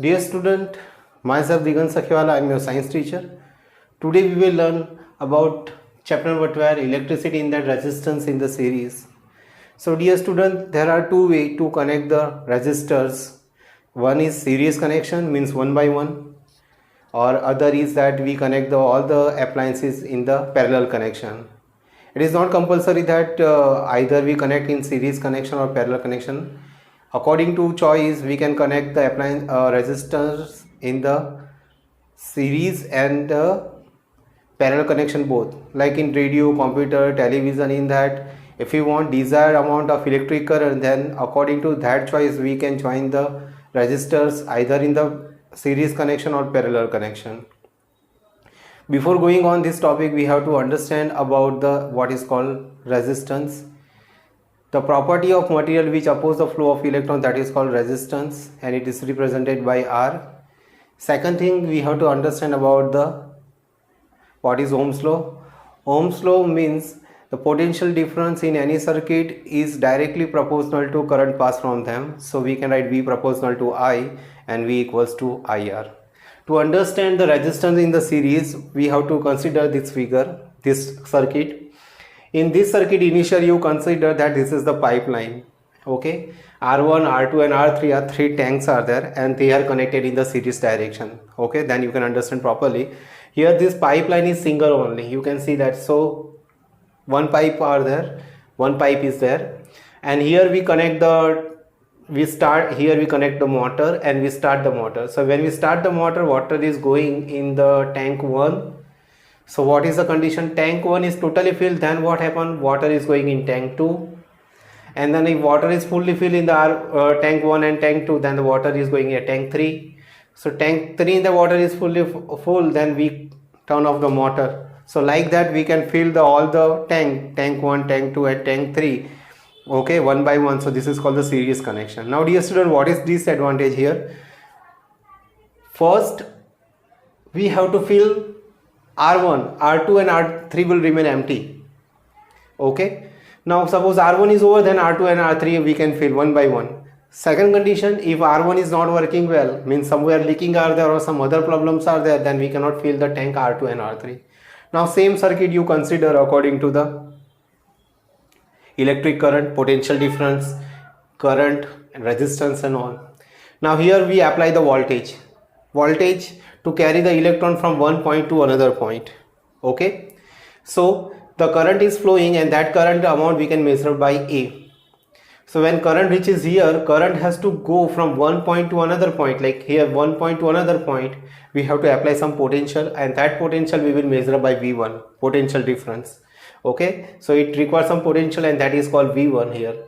Dear student, myself Digant Sakhewala, I am your science teacher. Today we will learn about chapter number 12, electricity in that resistance in the series. So dear student, there are two ways to connect the resistors. One is series connection, means one by one, or other is that we connect all the appliances in the parallel connection. It is not compulsory that either we connect in series connection or parallel connection. According to choice, we can connect the appliance resistors in the series and parallel connection both. Like in radio, computer, television, in that if we want desired amount of electric current, then according to that choice we can join the resistors either in the series connection or parallel connection. Before going on this topic, we have to understand about the what is called resistance. The property of material which oppose the flow of electron, that is called resistance, and it is represented by R. Second thing, we have to understand about what is Ohm's law. Ohm's law means the potential difference in any circuit is directly proportional to current passed from them. So we can write V proportional to I and V equals to IR. To understand the resistance in the series, we have to consider this figure, this circuit. In this circuit, initially you consider that this is the pipeline. Okay, R1, R2 and R3 are three tanks are there and they are connected in the series direction. Okay, then you can understand properly. Here this pipeline is single only, you can see that. So one pipe are there, one pipe is there, and here we connect the we connect the motor and we start the motor. So when we start the motor, water is going in the tank 1. So what is the condition? Tank 1 is totally filled, then what happened? Water is going in tank 2, and then if water is fully filled in the tank 1 and tank 2, then the water is going in tank 3. So tank 3 the water is fully full, then we turn off the motor. So like that we can fill all the tank 1, tank 2 and tank 3, okay, one by one. So this is called the series connection. Now dear student, what is disadvantage here? First we have to fill R1, R2 and R3 will remain empty. Okay, now suppose R1 is over, then R2 and R3 we can fill one by one. Second condition, if R1 is not working well, means somewhere leaking are there or some other problems are there, then we cannot fill the tank R2 and R3. Now same circuit you consider according to the electric current, potential difference, current, resistance and all. Now here we apply the voltage to carry the electron from one point to another point. Okay, so the current is flowing and that current amount we can measure by A. So when current reaches here, current has to go from one point to another point, like here one point to another point, we have to apply some potential, and that potential we will measure by V1, potential difference. Okay, so it requires some potential and that is called V1 here.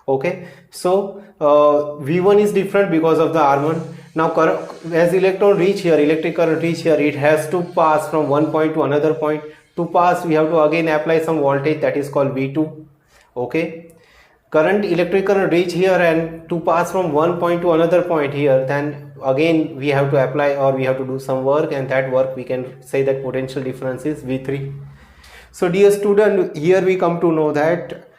Okay, so V1 is different because of the R1. Now as electron reach here, electric current reach here, it has to pass from one point to another point. To pass, we have to again apply some voltage, that is called V2. Okay, electric current reach here, and to pass from one point to another point here, then again we have to apply or we have to do some work, and that work we can say that potential difference is V3. So dear student, here we come to know that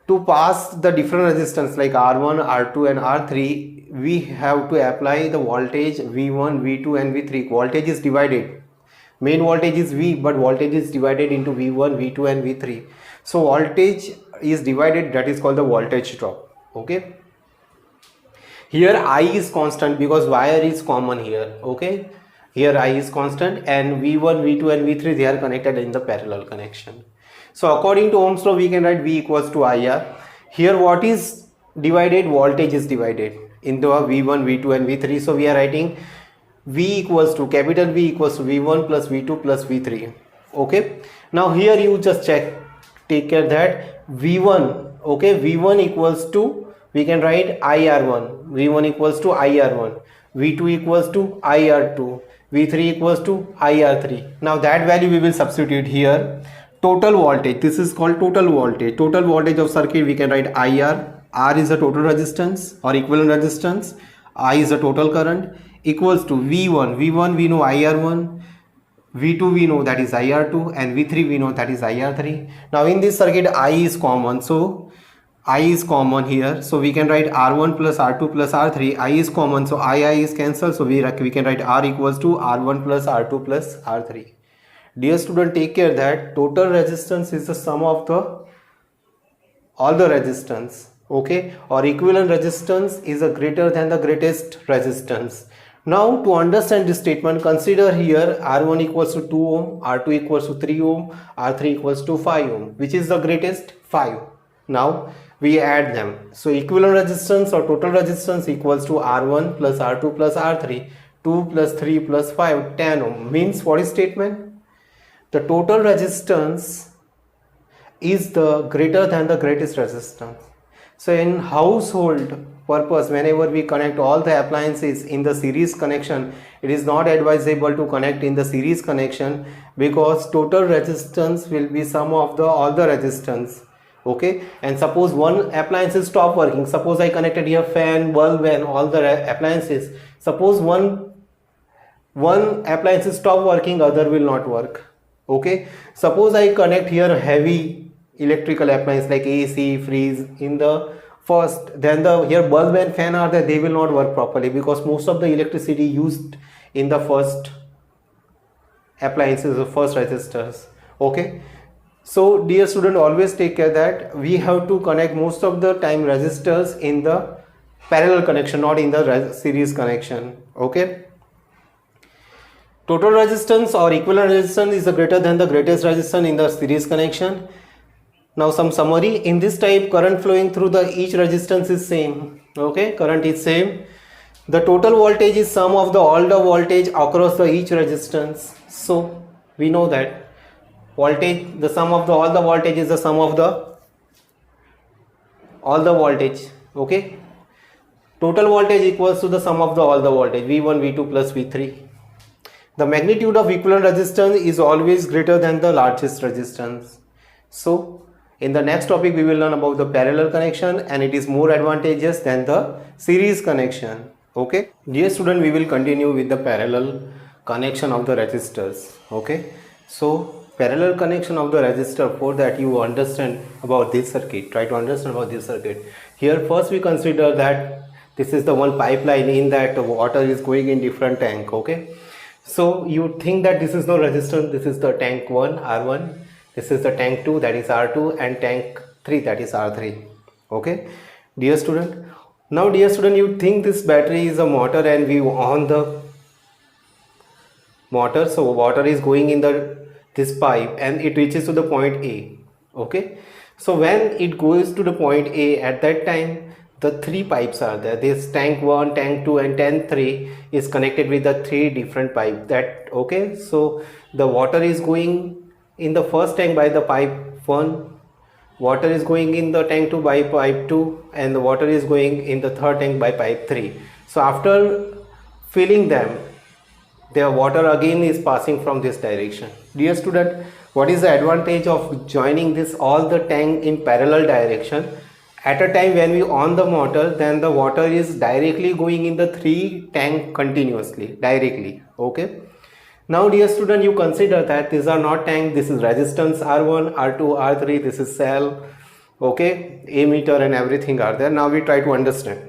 to pass the different resistance like R1, R2 and R3, we have to apply the voltage V1, V2 and V3. Voltage is divided. Main voltage is V, but voltage is divided into V1, V2 and V3. So voltage is divided, that is called the voltage drop. Okay. Here I is constant because wire is common here. Okay. Here I is constant and V1, V2 and V3 they are connected in the parallel connection. So according to Ohm's law, we can write V equals to IR. Here what is divided? Voltage is divided into a V1, V2 and V3. So we are writing V equals to capital V equals to V1 plus V2 plus V3. Okay. Now here you just take care that V1, okay, V1 equals to, we can write IR1, V1 equals to IR1, V2 equals to IR2, V3 equals to IR3. Now that value we will substitute here. Total voltage, this is called total voltage of circuit, we can write IR. R is the total resistance or equivalent resistance, I is the total current, equals to V1 we know IR1, V2 we know that is IR2, and V3 we know that is IR3. Now in this circuit I is common, so I is common here, so we can write R1 plus R2 plus R3. I is common, so I is cancelled, so we can write R equals to R1 plus R2 plus R3. Dear student, take care that total resistance is the sum of the all the resistance, okay, or equivalent resistance is a greater than the greatest resistance. Now to understand this statement, consider here R1 equals to 2 ohm, R2 equals to 3 ohm, R3 equals to 5 ohm. Which is the greatest? 5. Now we add them. So equivalent resistance or total resistance equals to R1 plus R2 plus R3, 2 plus 3 plus 5, 10 ohm. Means what is statement? The total resistance is the greater than the greatest resistance. So in household purpose, whenever we connect all the appliances in the series connection, it is not advisable to connect in the series connection, because total resistance will be sum of the all the resistance, okay. And suppose one appliance is stop working, suppose I connected here fan, bulb and all the appliances, suppose one appliance is stop working, other will not work, okay. Suppose I connect here heavy electrical appliance like AC, freeze in the first, then the here bulb and fan are there, they will not work properly, because most of the electricity used in the first appliances, the first resistors, okay. So dear student, always take care that we have to connect most of the time resistors in the parallel connection, not in the series connection, okay. Total resistance or equivalent resistance is greater than the greatest resistance in the series connection. Now some summary, in this type current flowing through the each resistance is same, okay, current is same. The total voltage is sum of the all the voltage across the each resistance. So we know that voltage, the sum of the all the voltage is the sum of the all the voltage, okay. Total voltage equals to the sum of the all the voltage V1, V2 plus V3. The magnitude of equivalent resistance is always greater than the largest resistance. So in the next topic we will learn about the parallel connection, and it is more advantageous than the series connection, okay. Dear student, we will continue with the parallel connection of the resistors, okay. So parallel connection of the resistor, for that you understand about this circuit, try to understand about this circuit. Here first we consider that this is the one pipeline, in that the water is going in different tank, okay. So you think that this is no resistance, this is the tank 1 R1, this is the tank 2, that is R2, and tank 3, that is R3, okay. Dear student, now dear student, you think this battery is a motor and we on the motor, so water is going in this pipe and it reaches to the point A, okay. So when it goes to the point A, at that time the three pipes are there, this tank 1, tank 2 and tank 3 is connected with the three different pipe, that okay. So the water is going in the first tank by the pipe 1, water is going in the tank 2 by pipe 2, and the water is going in the third tank by pipe 3. So after filling them, their water again is passing from this direction. Dear student, what is the advantage of joining this all the tank in parallel direction? At a time when we on the motor, then the water is directly going in the three tank continuously, directly, okay. Now dear student, you consider that these are not tank, this is resistance R1, R2, R3, this is cell, okay, ammeter and everything are there. Now we try to understand.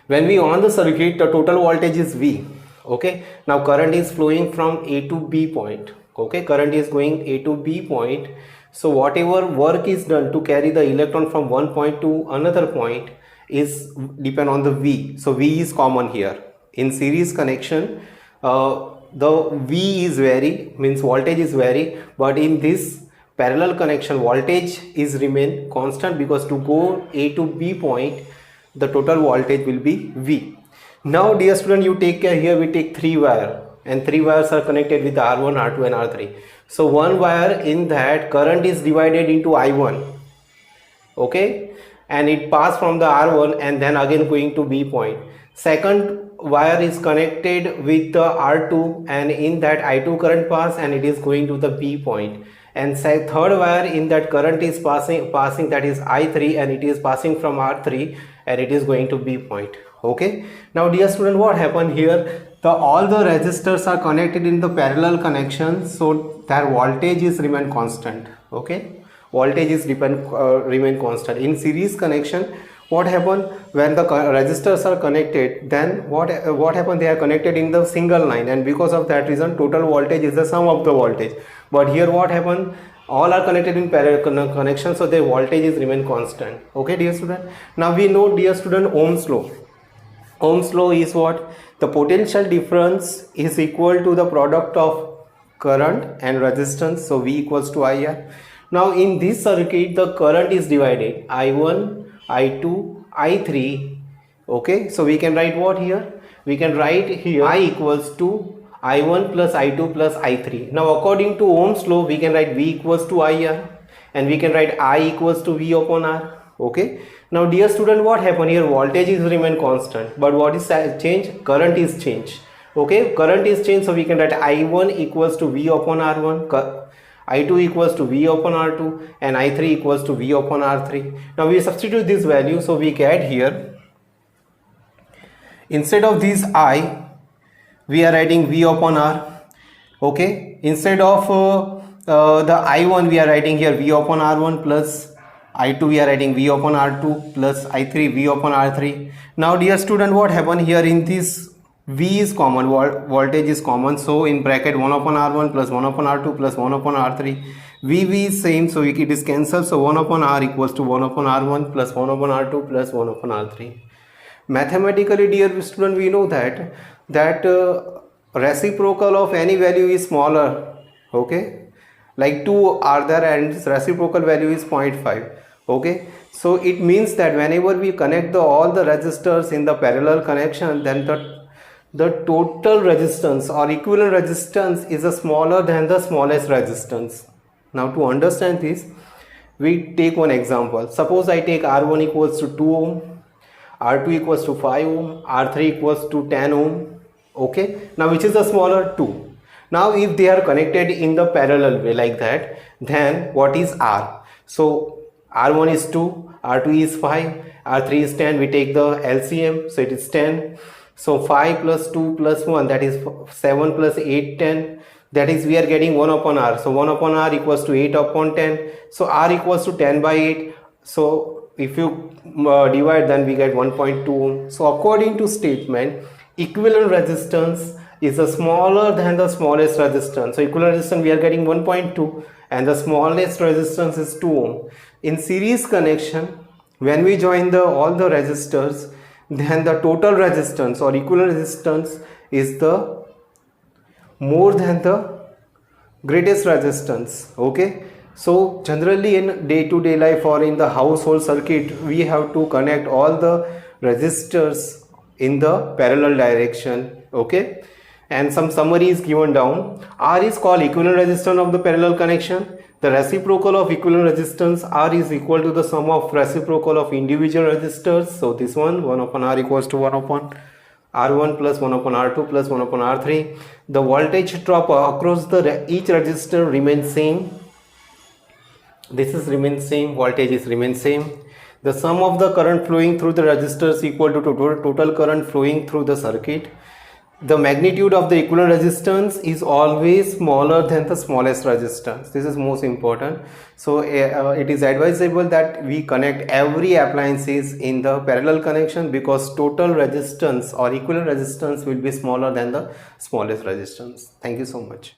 When we on the circuit, the total voltage is V, okay. Now current is flowing from A to B point, okay, current is going A to B point. So whatever work is done to carry the electron from one point to another point is depend on the V. So V is common here. In series connection, the V is vary, means voltage is vary, but in this parallel connection voltage is remain constant, because to go A to B point the total voltage will be V. Now dear student, you take care, here we take 3 wire and 3 wires are connected with R1, R2 and R3. So one wire, in that current is divided into I1, okay, and it pass from the R1 and then again going to B point. Second wire is connected with the R2 and in that I2 current pass and it is going to the B point. And third wire, in that current is passing that is I3 and it is passing from R3 and it is going to B point, okay. Now dear student, what happened here? All the resistors are connected in the parallel connection, so their voltage is remain constant, okay. voltage is remain constant. In series connection, what happen when the resistors are connected, then what happen, they are connected in the single line, and because of that reason total voltage is the sum of the voltage. But here what happen, all are connected in parallel connection, so their voltages remain constant. Okay dear student, now we know dear student Ohm's law. Ohm's law is what? The potential difference is equal to the product of current and resistance, so V equals to IR. Now in this circuit the current is divided I1, I2, I3. Okay, so we can write what here? We can write here I equals to I1 plus I2 plus I3. Now according to Ohm's law we can write V equals to IR, and we can write I equals to V upon R. Okay, now dear student, what happened here? Voltage is remain constant, but what is changed? Current is changed. Okay, current is changed, so we can write I1 equals to V upon R1, I2 equals to V upon R2, and I3 equals to V upon R3. Now we substitute this value, so we get here, instead of this I, we are writing V upon R. Okay, instead of the I1 we are writing here V upon R1 plus I2 we are writing V upon R2 plus I3 V upon R3. Now dear student, what happened here? In this V is common, voltage is common, so in bracket 1 upon R1 plus 1 upon R2 plus 1 upon R3. V is same, so it is cancelled, so 1 upon R equals to 1 upon R1 plus 1 upon R2 plus 1 upon R3. Mathematically dear student, we know that reciprocal of any value is smaller. Okay, like 2 are there and its reciprocal value is 0.5. Okay, so it means that whenever we connect all the resistors in the parallel connection, then the total resistance or equivalent resistance is smaller than the smallest resistance. Now to understand this, we take one example. Suppose I take R1 equals to 2 ohm, R2 equals to 5 ohm, R3 equals to 10 ohm. Okay, now which is the smaller? 2. Now if they are connected in the parallel way like that, then what is R? So R1 is 2, R2 is 5, R3 is 10. We take the LCM, so it is 10. So 5 plus 2 plus 1, that is 7 plus 8, 10. That is, we are getting 1 upon R. So 1 upon R equals to 8 upon 10. So R equals to 10 by 8. So if you divide, then we get 1.2 ohm. So according to statement, equivalent resistance is smaller than the smallest resistance. So equivalent resistance we are getting 1.2, and the smallest resistance is 2 ohm. In series connection, when we join all the resistors, then the total resistance or equivalent resistance is the more than the greatest resistance. Okay, so generally in day-to-day life or in the household circuit, we have to connect all the resistors in the parallel direction. Okay, and some summary is given down. R is called equivalent resistance of the parallel connection. The reciprocal of equivalent resistance R is equal to the sum of reciprocal of individual resistors. So this one, 1 upon R equals to 1 upon R1 plus 1 upon R2 plus 1 upon R3. The voltage drop across each resistor remains same. This is remains same, voltage is remains same. The sum of the current flowing through the resistors equal to total current flowing through the circuit. The magnitude of the equivalent resistance is always smaller than the smallest resistance. This is most important. So it is advisable that we connect every appliances in the parallel connection, because total resistance or equivalent resistance will be smaller than the smallest resistance. Thank you so much.